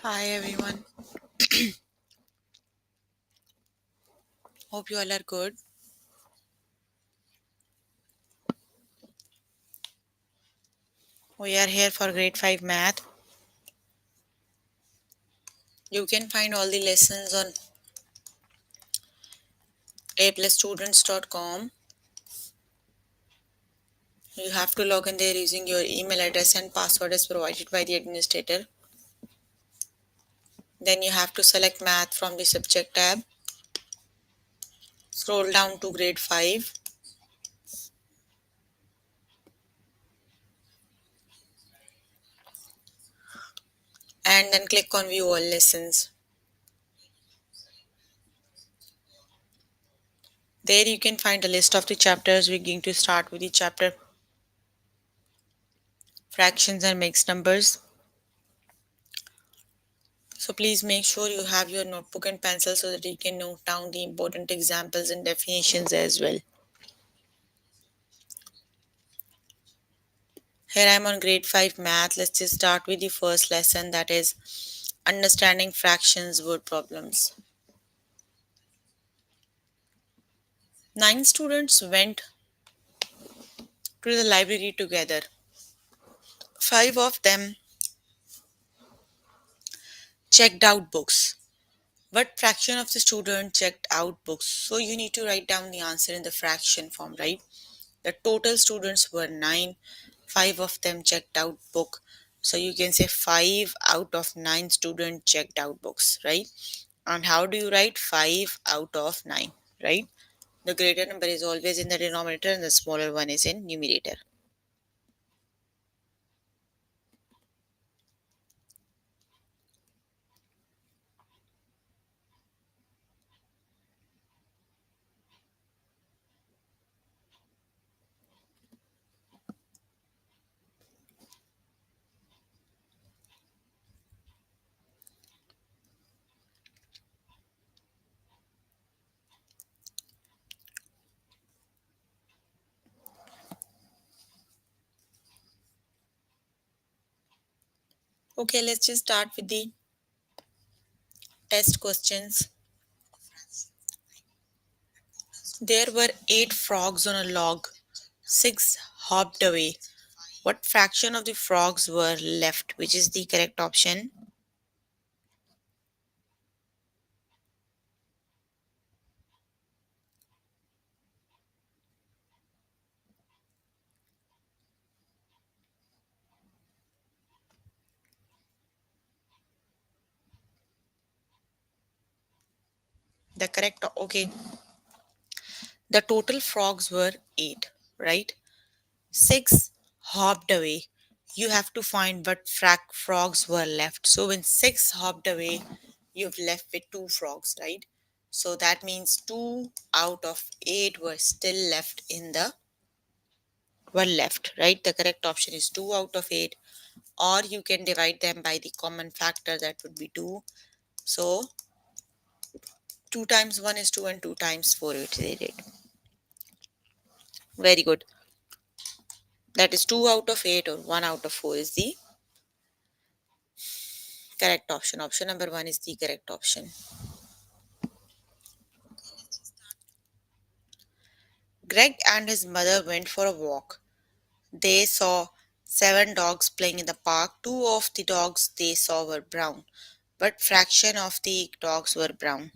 Hi everyone. Hope you all are good. We are here for grade 5 math. You can find all the lessons on aplusstudents.com. You have to log in there using your email address and password as provided by the administrator. Then you have to select math from the subject tab. Scroll down to grade 5 and then click on view all lessons. There you can find a list of the chapters. We're going to start with the chapter fractions and mixed numbers. So please make sure you have your notebook and pencil so that you can note down the important examples and definitions as well. Here I'm on grade 5 math. Let's just start with the first lesson, that is understanding fractions word problems. 9 students went to the library together. 5 of them checked out books. What fraction of the students checked out books? So you need to write down the answer in the fraction form, right? The total students were 9. 5 of them checked out book. So you can say 5 out of 9 students checked out books, right? And how do you write 5 out of 9, right? The greater number is always in the denominator and the smaller one is in numerator. Okay, let's just start with the test questions. There were 8 frogs on a log. 6 hopped away. What fraction of the frogs were left? Which is the correct option? The correct, okay. The total frogs were 8, right? 6 hopped away. You have to find what frogs were left. So when 6 hopped away, you've left with 2 frogs, right? So that means 2 out of 8 were still left in the were left, right? The correct option is 2 out of 8, or you can divide them by the common factor, that would be 2. So 2 times 1 is 2 and 2 times 4 is 8. Very good. That is 2 out of 8 or 1 out of 4 is the correct option. Option number 1 is the correct option. Greg and his mother went for a walk. They saw 7 dogs playing in the park. 2 of the dogs they saw were brown. What fraction of the dogs were brown?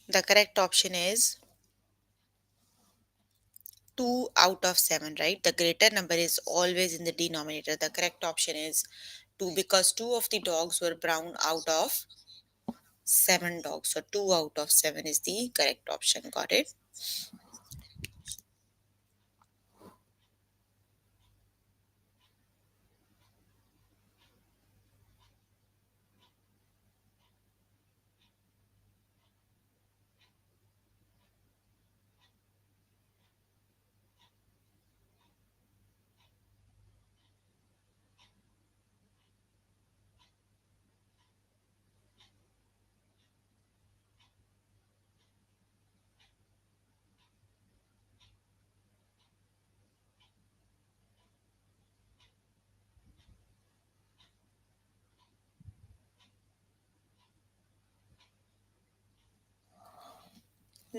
The correct option is 2 out of 7, right? The greater number is always in the denominator. The correct option is 2 because 2 of the dogs were brown out of 7 dogs. So 2 out of 7 is the correct option. Got it?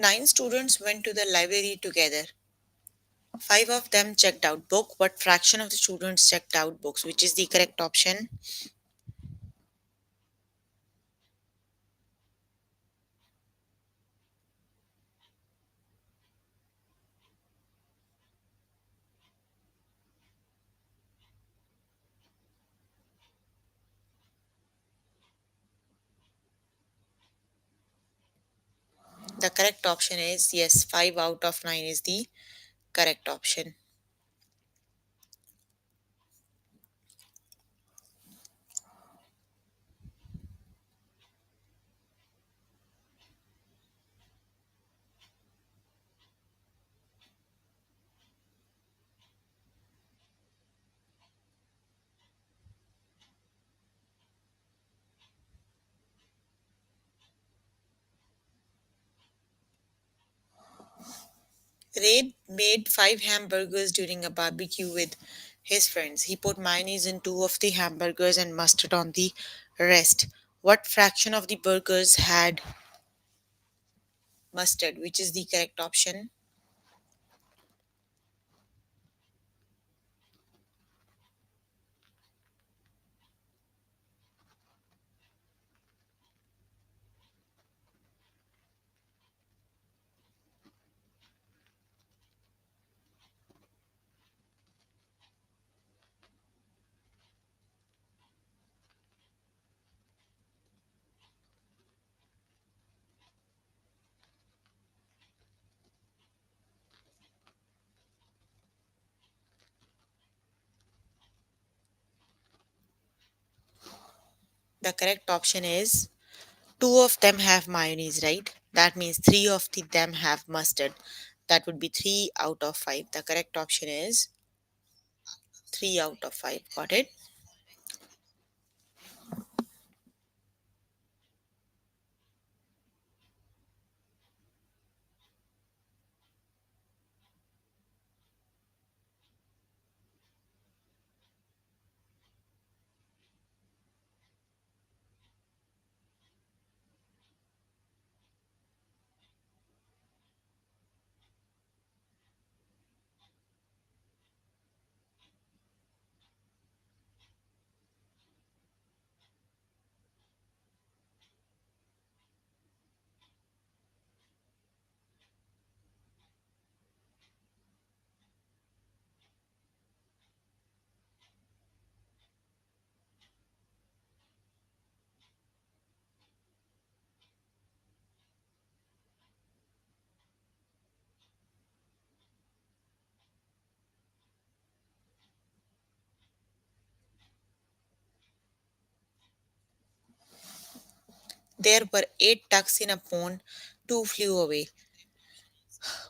Nine students went to the library together. Five of them checked out book. What fraction of the students checked out books? Which is the correct option? The correct option is yes, 5 out of 9 is the correct option. Ray made 5 hamburgers during a barbecue with his friends. He put mayonnaise in two of the hamburgers and mustard on the rest. What fraction of the burgers had mustard? Which is the correct option? The correct option is two of them have mayonnaise, right? That means three of them have mustard. That would be 3 out of 5. The correct option is 3 out of 5. Got it? There were 8 ducks in a pond. 2 flew away.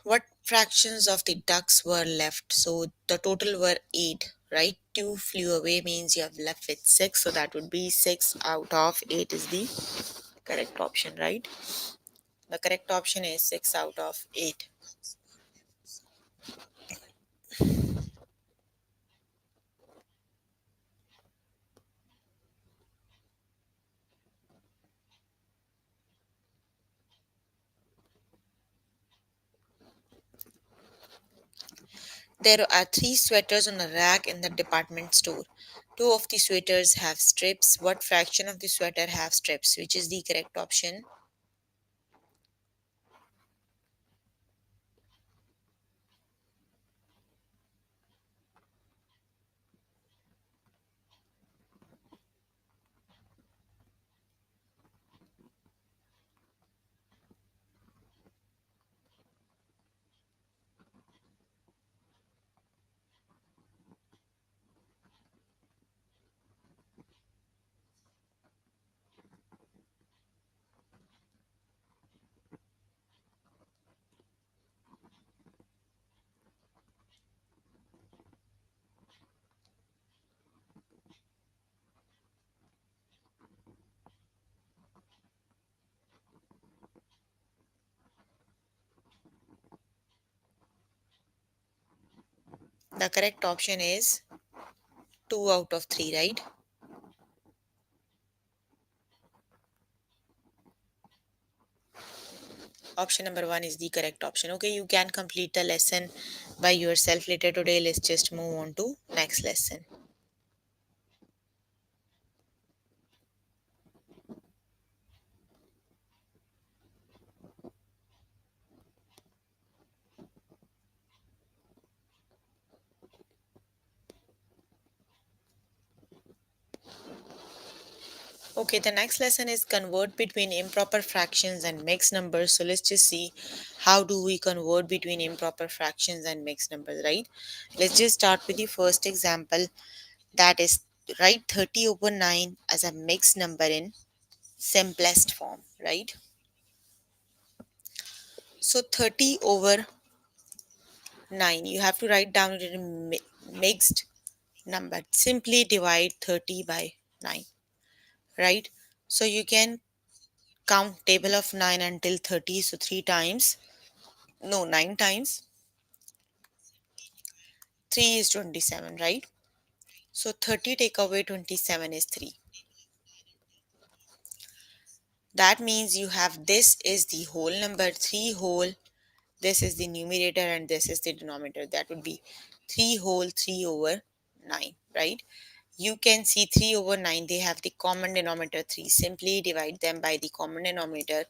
What fractions of the ducks were left? So the total were 8, right? 2 flew away means you have left with 6. So that would be 6 out of 8 is the correct option, right? The correct option is 6 out of 8. There are 3 sweaters on a rack in the department store. 2 of the sweaters have strips. What fraction of the sweater have strips? Which is the correct option? The correct option is 2 out of 3, right? Option number one is the correct option. Okay, you can complete the lesson by yourself later today. Let's just move on to next lesson. Okay, the next lesson is convert between improper fractions and mixed numbers. So let's just see how do we convert between improper fractions and mixed numbers, right? Let's just start with the first example, that is write 30 over 9 as a mixed number in simplest form, right? So 30 over 9, you have to write down it in a mixed number. Simply divide 30 by 9, right? So you can count table of 9 until 30, so 3 times, no, 9 times 3 is 27, right? So 30 take away 27 is 3. That means you have this is the whole number, 3 whole, this is the numerator and this is the denominator. That would be 3 whole 3 over 9, right? You can see 3 over 9, they have the common denominator 3. Simply divide them by the common denominator.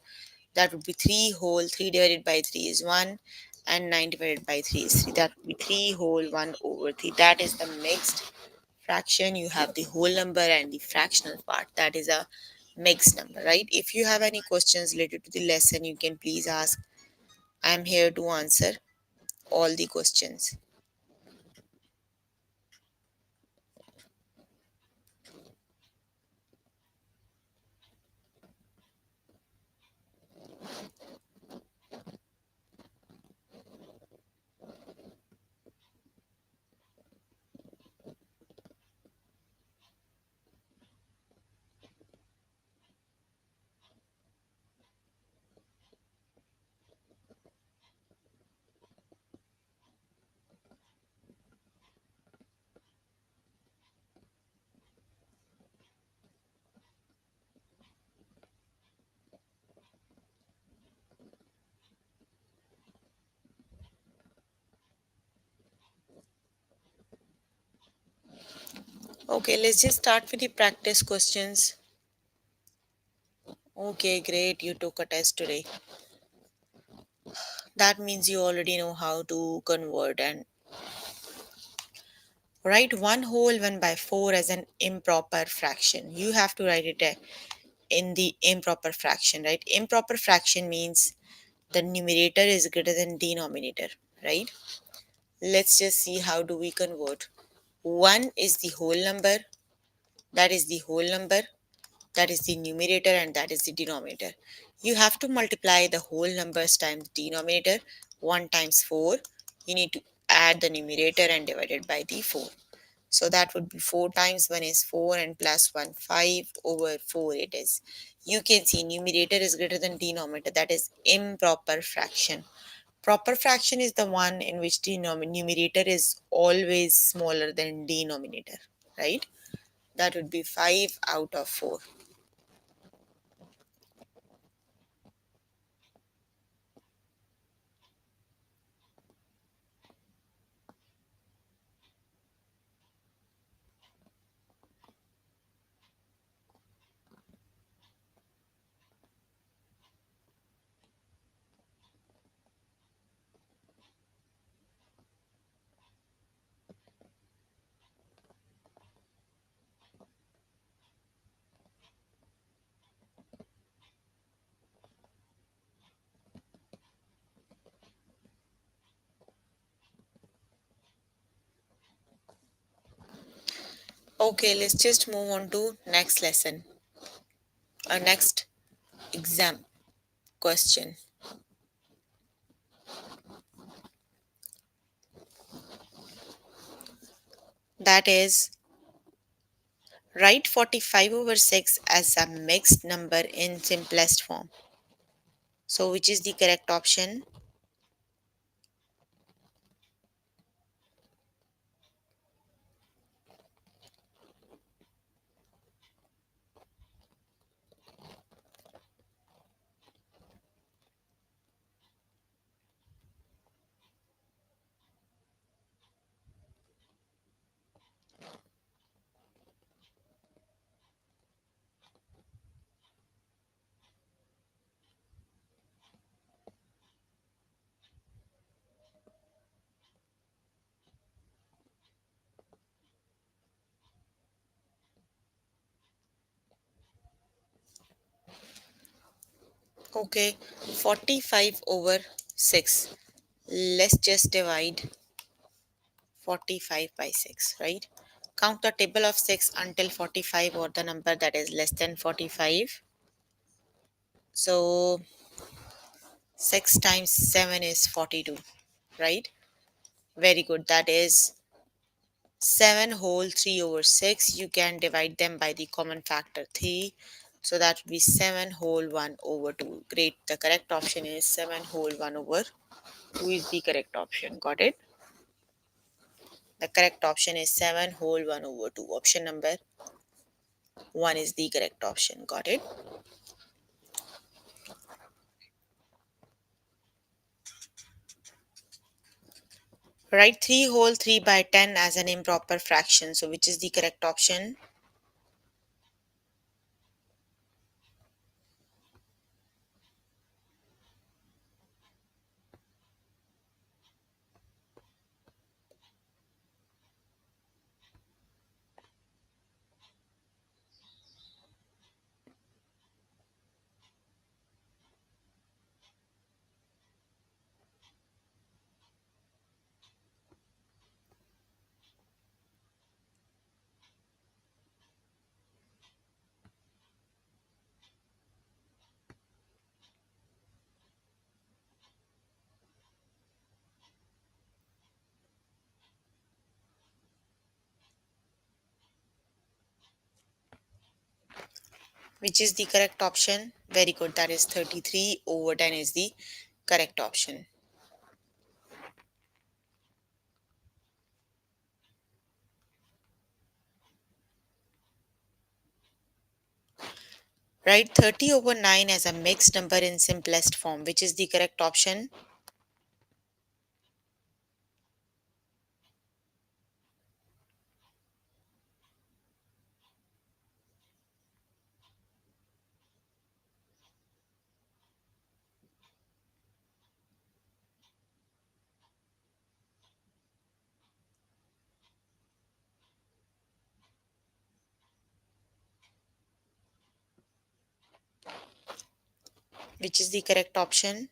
That would be 3 whole, 3 divided by 3 is 1, and 9 divided by 3 is 3. That would be 3 whole 1 over 3. That is the mixed fraction. You have the whole number and the fractional part. That is a mixed number, right? If you have any questions related to the lesson, you can please ask. I am here to answer all the questions. Okay, let's just start with the practice questions. Okay, great. You took a test today. That means you already know how to convert and write 1 whole 1 by 4 as an improper fraction. You have to write it in the improper fraction, right? Improper fraction means the numerator is greater than denominator, right? Let's just see how do we convert. 1 is the whole number, that is the whole number, that is the numerator, and that is the denominator. You have to multiply the whole numbers times denominator. 1 times 4, you need to add the numerator and divide it by the 4. So that would be 4 times 1 is 4 and plus 1, 5 over 4 it is. You can see numerator is greater than denominator. That is improper fraction. Proper fraction is the one in which the numerator is always smaller than denominator, right? That would be 5 out of 4. Okay, let's just move on to next lesson. Our next exam question. That is write 45 over 6 as a mixed number in simplest form. So which is the correct option? Okay, 45 over 6. Let's just divide 45 by 6, right? Count the table of 6 until 45 or the number that is less than 45. So 6 times 7 is 42, right? Very good. That is 7 whole 3 over 6. You can divide them by the common factor 3. So that would be 7 whole 1 over 2. Great. The correct option is 7 whole 1 over 2 is the correct option. Got it? The correct option is 7 whole 1 over 2. Option number 1 is the correct option. Got it? Write 3 whole 3 by 10 as an improper fraction. So which is the correct option? Which is the correct option? Very good. That is 33 over 10 is the correct option. Write 30 over 9 as a mixed number in simplest form. Which is the correct option? Which is the correct option?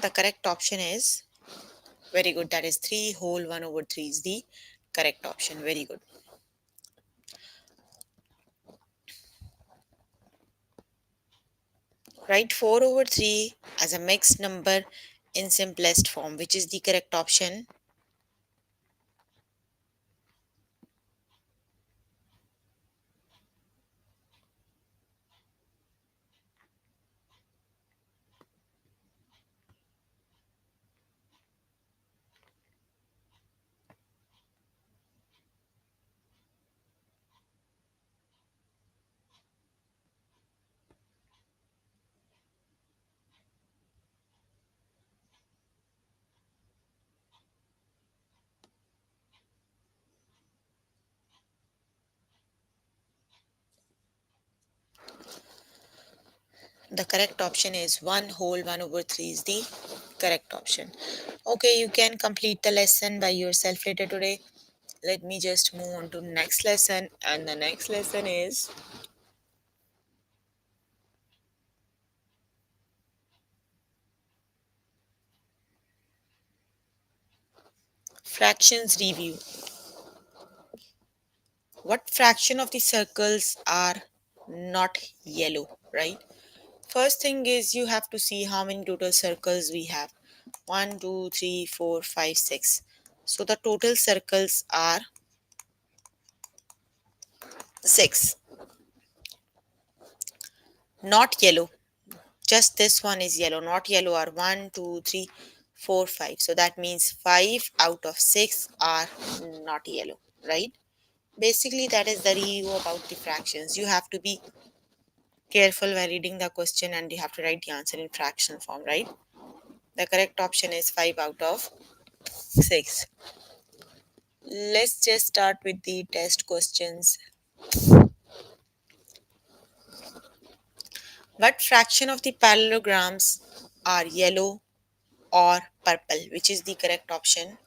The correct option is very good. That is 3 whole 1 over 3 is the correct option. Very good. Write 4 over 3 as a mixed number in simplest form. Which is the correct option? The correct option is 1 whole 1 over 3 is the correct option. Okay, you can complete the lesson by yourself later today. Let me just move on to next lesson, and the next lesson is fractions review. What fraction of the circles are not yellow, right? First thing is you have to see how many total circles we have. One, 2, 3, 4, 5, 6. So the total circles are 6. Not yellow. Just this one is yellow, not yellow are 1, 2, 3, 4, 5. So that means 5 out of 6 are not yellow, right? Basically, that is the review about the fractions. You have to be careful when reading the question and you have to write the answer in fractional form, right? The correct option is 5 out of 6. Let's just start with the test questions. What fraction of the parallelograms are yellow or purple? Which is the correct option?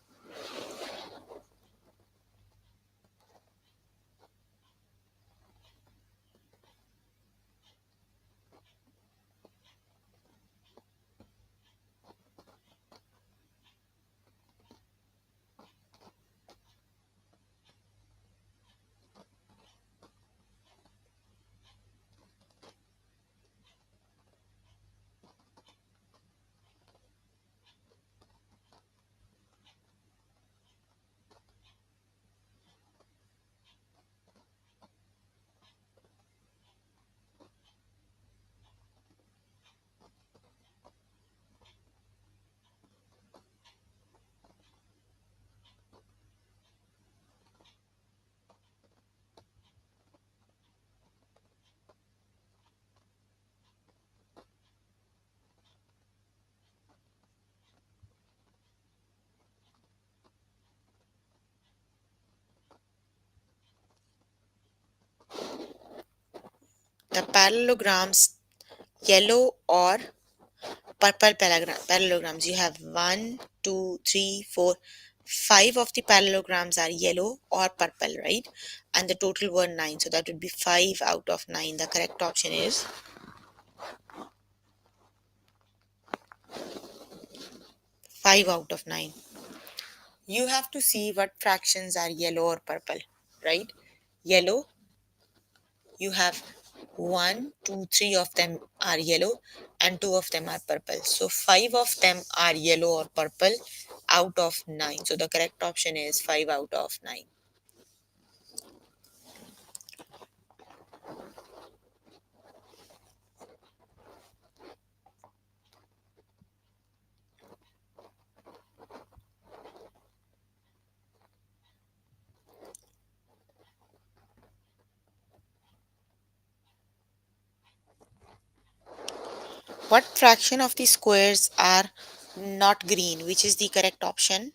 The parallelograms, yellow or purple parallelograms. You have 1, 2, 3, 4, 5 of the parallelograms are yellow or purple, right? And the total were 9. So that would be 5 out of 9. The correct option is 5 out of 9. You have to see what fractions are yellow or purple, right? Yellow, you have 1, 2, 3 of them are yellow and 2 of them are purple. So 5 of them are yellow or purple out of 9. So the correct option is 5 out of 9. What fraction of the squares are not green? Which is the correct option?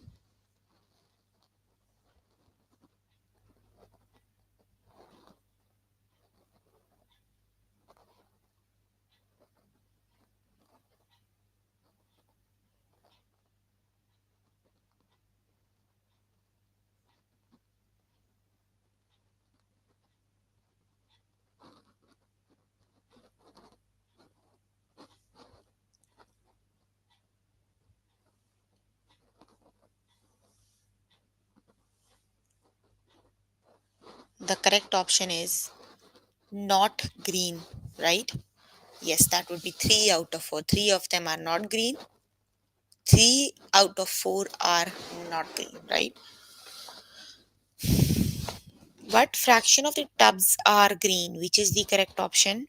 The correct option is not green, right? Yes, that would be 3 out of 4. 3 of them are not green. 3 out of 4 are not green, right? What fraction of the tubs are green? Which is the correct option?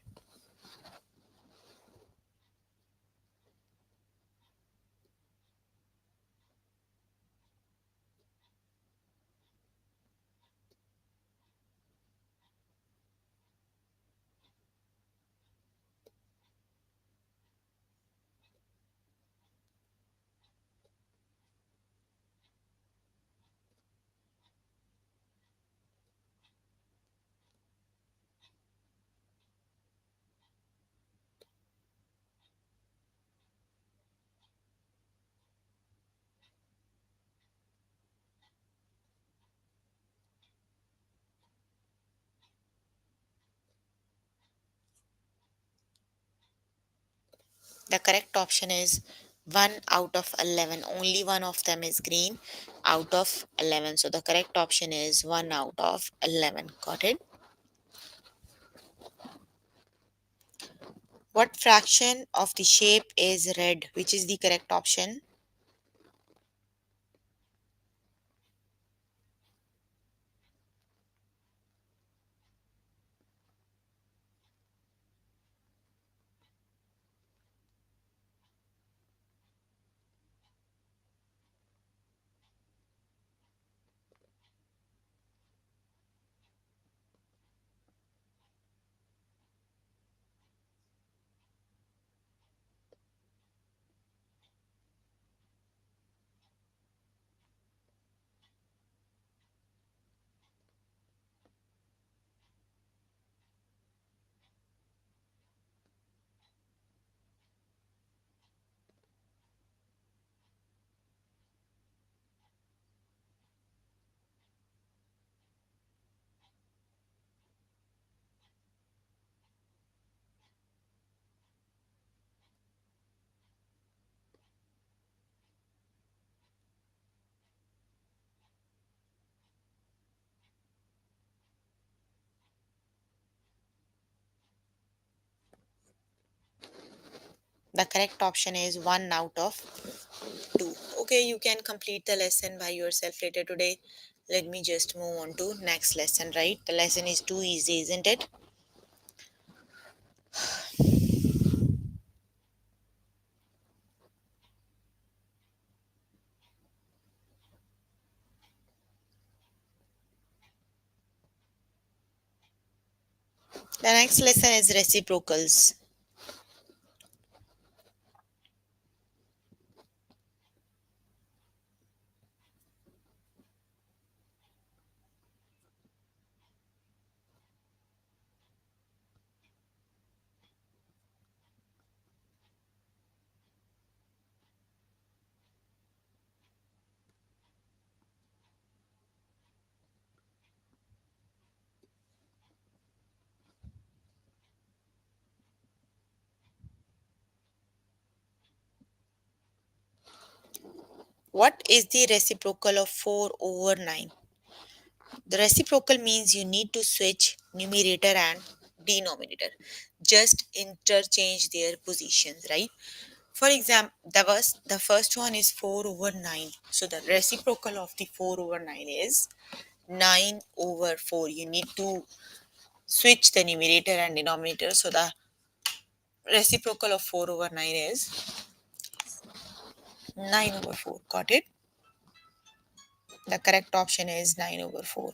The correct option is 1 out of 11. Only one of them is green out of 11. So the correct option is 1 out of 11. Got it? What fraction of the shape is red? Which is the correct option? The correct option is 1 out of 2. Okay, you can complete the lesson by yourself later today. Let me just move on to next lesson, right? The lesson is too easy, isn't it? The next lesson is reciprocals. What is the reciprocal of 4 over 9? The reciprocal means you need to switch numerator and denominator. Just interchange their positions, right? For example, the first one is 4 over 9. So the reciprocal of the 4 over 9 is 9 over 4. You need to switch the numerator and denominator. So the reciprocal of 4 over 9 is 9 over 4. Got it? The correct option is 9 over 4.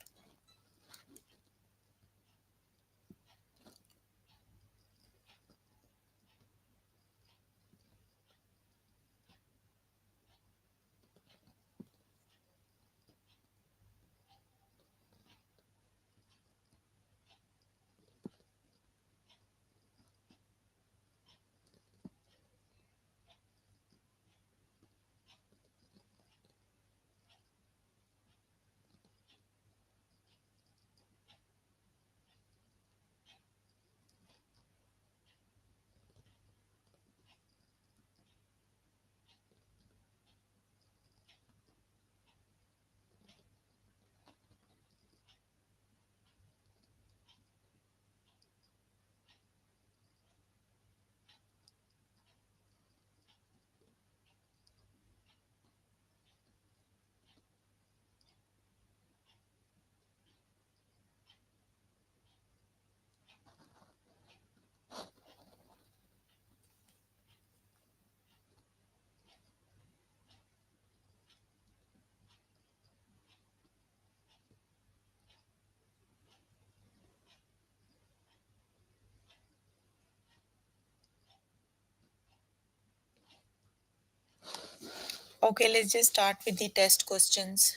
Okay, let's just start with the test questions.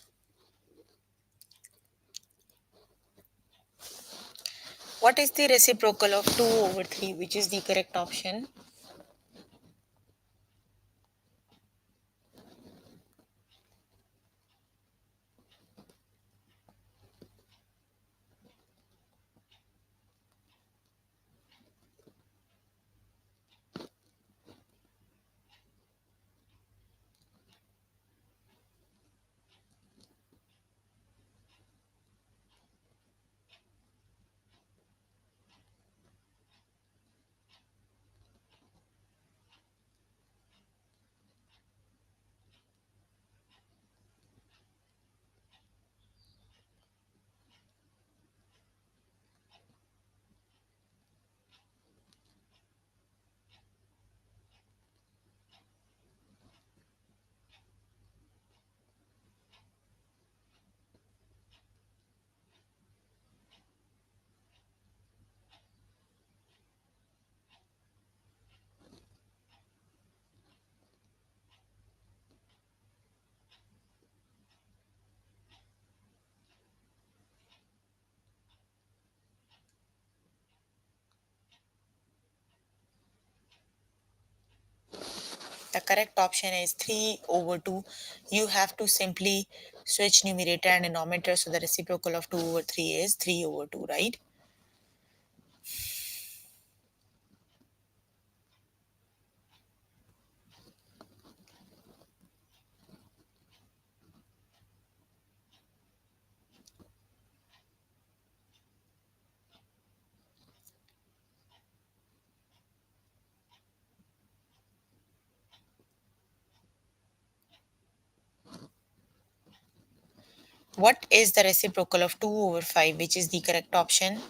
What is the reciprocal of 2 over 3, which is the correct option? The correct option is 3 over 2. You have to simply switch numerator and denominator. So the reciprocal of 2 over 3 is 3 over 2, right? What is the reciprocal of 2 over 5, which is the correct option?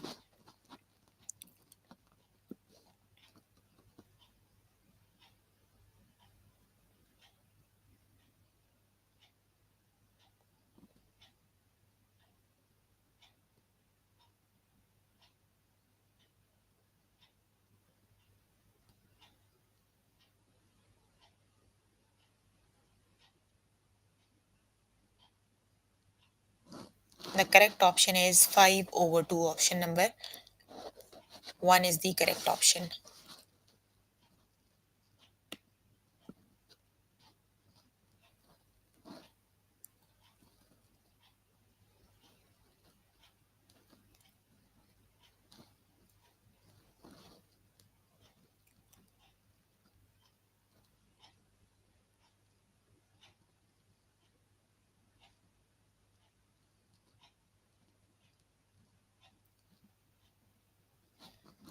The correct option is 5 over 2. Option number 1 is the correct option.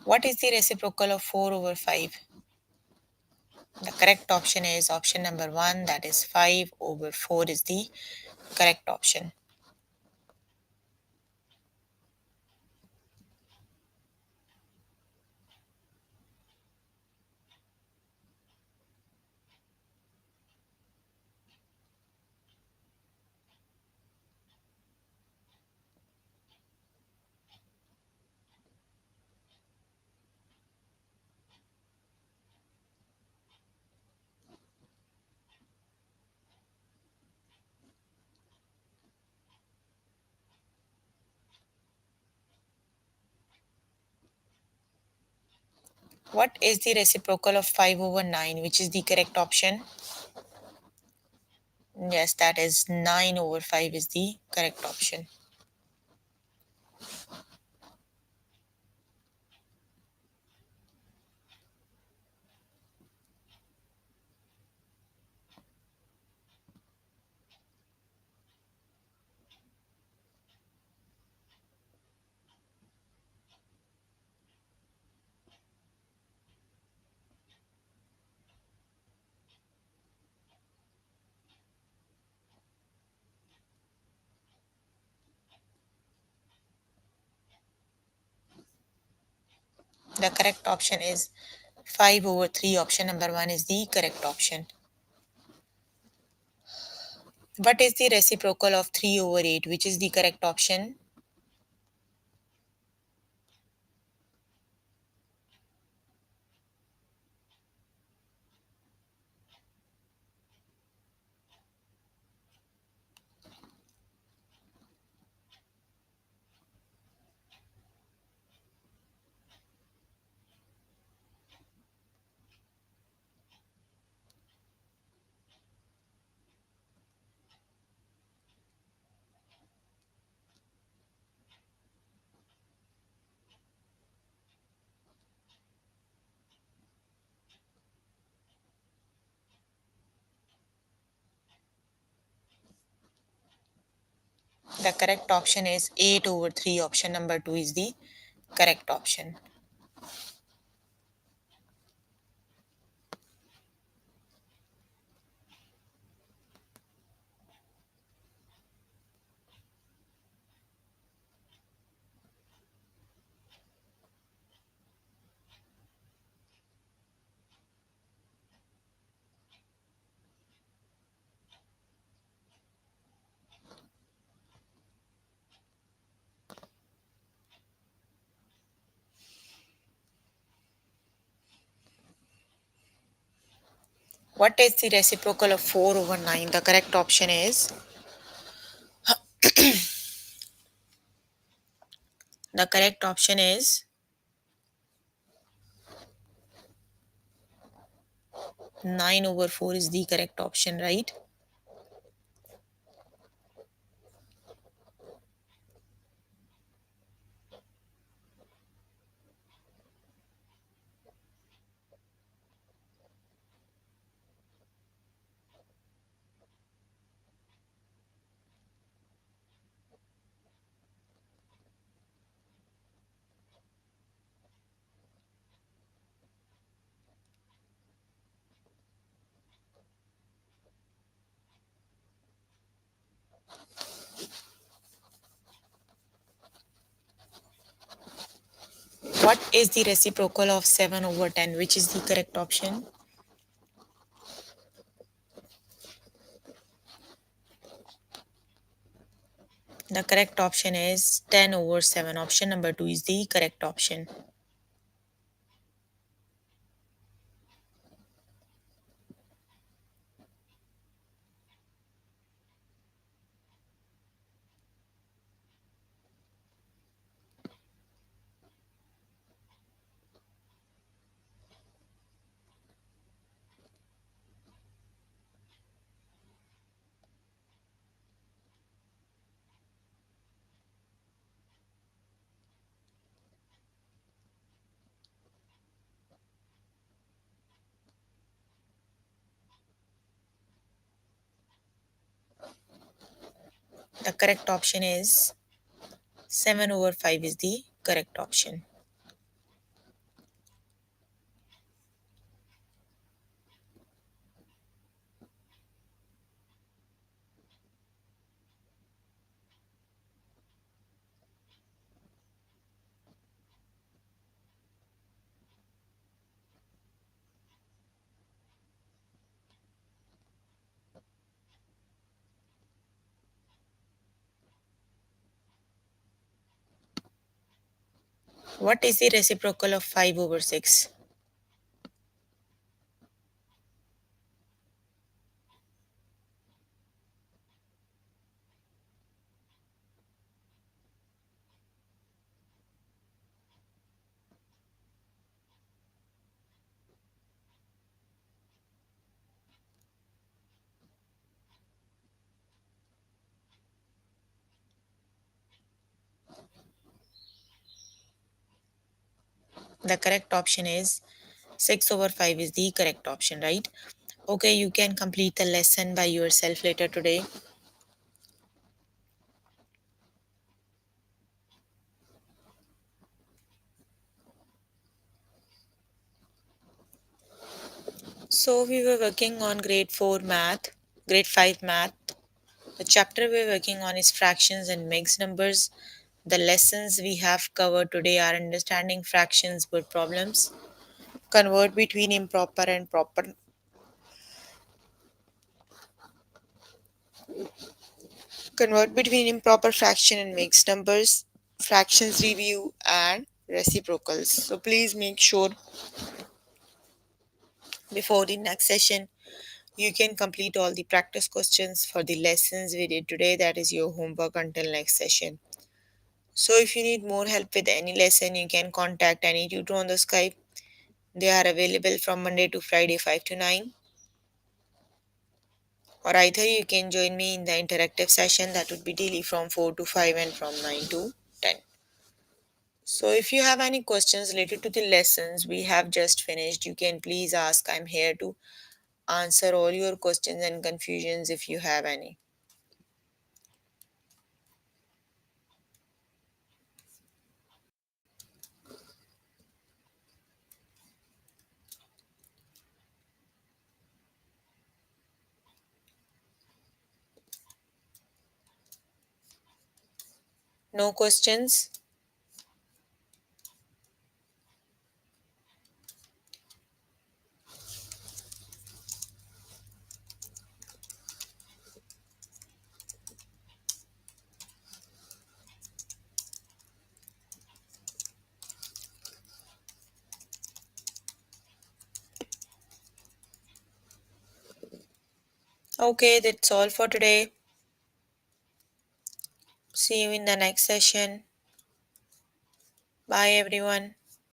What is the reciprocal of 4 over 5? The correct option is option number 1, that is 5 over 4 is the correct option. What is the reciprocal of 5 over 9, which is the correct option? Yes, that is 9 over 5 is the correct option. The correct option is 5 over 3. Option number 1 is the correct option. What is the reciprocal of 3 over 8, which is the correct option? The correct option is 8 over 3. Option number 2 is the correct option. What is the reciprocal of 4 over 9? The correct option is the correct option is 9 over 4 is the correct option, right? What is the reciprocal of 7 over 10? Which is the correct option? The correct option is 10 over 7. Option number 2 is the correct option. The correct option is 7 over 5 is the correct option. What is the reciprocal of 5 over 6? The correct option is 6 over 5 is the correct option, right? Okay, you can complete the lesson by yourself later today. So, we were working on grade 4 math, grade 5 math. The chapter we're working on is fractions and mixed numbers. The lessons we have covered today are understanding fractions word problems, convert between improper and proper, convert between improper fraction and mixed numbers, fractions review, and reciprocals. So please make sure before the next session you can complete all the practice questions for the lessons we did today. That is your homework until next session. So if you need more help with any lesson, you can contact any tutor on the Skype. They are available from Monday to Friday 5 to 9. Or either you can join me in the interactive session that would be daily from 4 to 5 and from 9 to 10. So if you have any questions related to the lessons we have just finished, you can please ask. I'm here to answer all your questions and confusions if you have any. No questions? Okay, that's all for today. See you in the next session. Bye everyone.